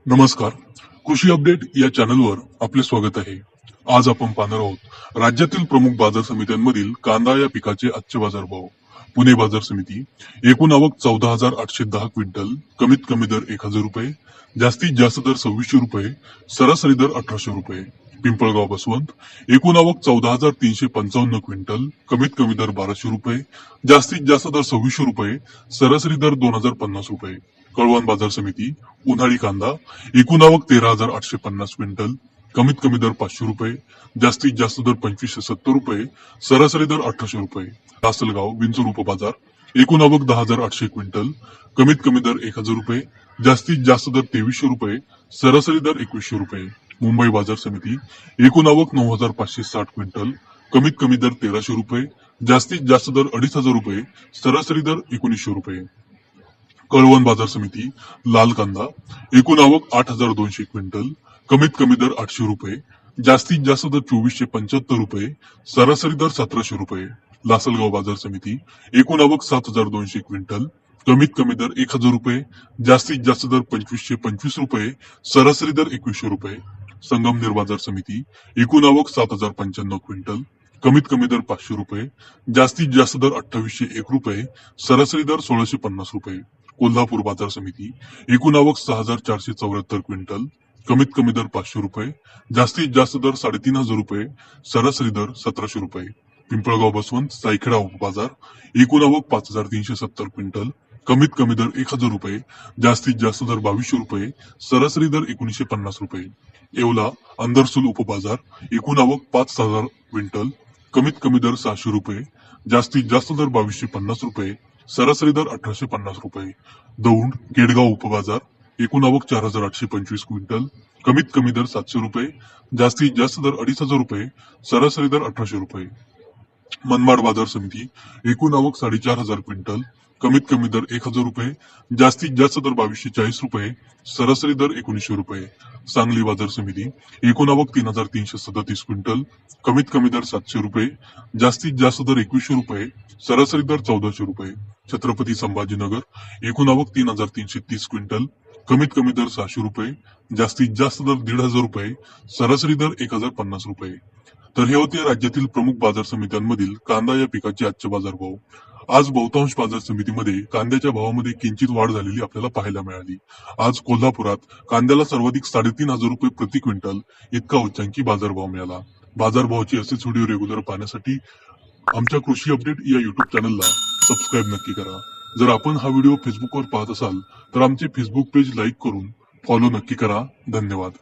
नमस्कार. कृषी अपडेट या चॅनलवर आपले स्वागत आहे. आज आपण पाहणार आहोत राज्यातील प्रमुख बाजार समित्यांमधील कांदा या पिकाचे आजचे बाजारभाव. पुणे बाजार समिती एकूण आवक 14,810 क्विंटल, कमीत कमी दर 1,000 रुपये, जास्तीत जास्त दर 2,600 रुपये, सरासरी दर 1,800 रुपये. पिंपळगाव बसवंत एकूण आवक 14,355 क्विंटल, कमीत कमी दर 1,200 रुपये, जास्तीत जास्त दर 2,600 रुपये, सरासरी दर 2,050 रुपये. कळवण बाजार समिती उन्हाळी कांदा एकूण आवक 13,850 क्विंटल, कमीत कमी दर 500 रुपये, जास्तीत जास्त दर 2,570 रुपये, सरासरी दर 1,800 रुपये. लासलगाव विंचूर उपबाजार एकूण आवक 10,800 क्विंटल, कमीत कमी दर 1,000 रुपये, जास्तीत जास्त दर 2,300 रुपये, सरासरी दर 2,100 रुपये. मुंबई बाजार समिती एकूण आवक 9,560 क्विंटल, कमीत कमी दर 1,300 रुपये, जास्तीत जास्त दर 2,500 रुपये, सरासरी दर 1,900 रुपये. कळवण बाजार समिती लाल कांदा एकूण आवक 8,200 क्विंटल, कमीत कमी दर 800 रुपये, जास्तीत जास्त दर 2,475 रुपये, सरासरी दर 1,700 रुपये. लासलगाव बाजार समिती एकूण आवक 7,200 क्विंटल, कमीत कमी दर 1,000 रुपये, जास्तीत जास्त दर 2,525 रुपये, सरासरी दर 2,100 रुपये. संगमनेर बाजार समिती एकूण आवक 7,095 क्विंटल, कमीत कमी दर 500 रुपये, जास्तीत जास्त दर 2,801 रुपये, सरासरी दर 1,650 रुपये. कोल्हापूर बाजार समिती एकूण आवक 6,474 क्विंटल, कमीत कमी दर 500 रुपये, जास्तीत जास्त दर 3,500 रुपये, सरासरी दर 1,700 रुपये. पिंपळगाव बसवंत सायखेडा उपबाजार एकूण आवक 5,370 क्विंटल, कमीत कमी दर 1,000 रुपये, जास्तीत जास्त दर 2,200 रुपये, सरासरी दर 1,950 रुपये. येवला अंदरसूल उपबाजार एकूण आवक 5,000 क्विंटल, कमीत कमी दर 600 रुपये, जास्तीत जास्त दर 2,250 रुपये, सरासरी दर 1,850 रुपये. दौंड केडगाव उपबाजार एकूण आवक 4,825 क्विंटल, कमीत कमी दर 700 रुपये, जास्तीत जास्त दर 2,500 रुपये, सरासरी दर 1,800 रुपये. मनमाड बाजार समिती एकूण आवक 4,500 क्विंटल, कमीत कमी दर 1,000 रुपये, जास्तीत जास्त दर 2,240 रुपये, सरासरी दर 1,900 रुपये. सांगली बाजार समिती एकूण आवक 3,337 क्विंटल, कमीत कमी दर 700 रुपये, जास्तीत जास्त दर 2,100 रुपये, सरासरी दर 1,400 रुपये. छत्रपती संभाजीनगर एकूण आवक 3,330 क्विंटल, कमीत कमी दर 600 रुपये, जास्तीत जास्त दर 1,500 रुपये, सरासरी दर 1,050 रुपये. तर हे होते राज्यातील प्रमुख बाजार समित्यांमधील कांदा या पिकाचे आजचे बाजारभाव. आज बहुतांश बाजार समितीमध्ये कांद्याच्या भावामध्ये किंचित वाढ झालेली आपल्याला पाहायला मिळाली. आज कोल्हापुरात कांद्याला सर्वाधिक 3,500 रुपये प्रति क्विंटल इतका उच्चांकी बाजारभाव मिळाला. बाजारभावाची असेच व्हिडिओ रेग्युलर पाहण्यासाठी आमच्या कृषी अपडेट या युट्यूब चॅनलला सबस्क्राईब नक्की करा. जर आपण हा व्हिडिओ फेसबुकवर पाहत असाल तर आमचे फेसबुक पेज लाईक करून फॉलो नक्की करा. धन्यवाद.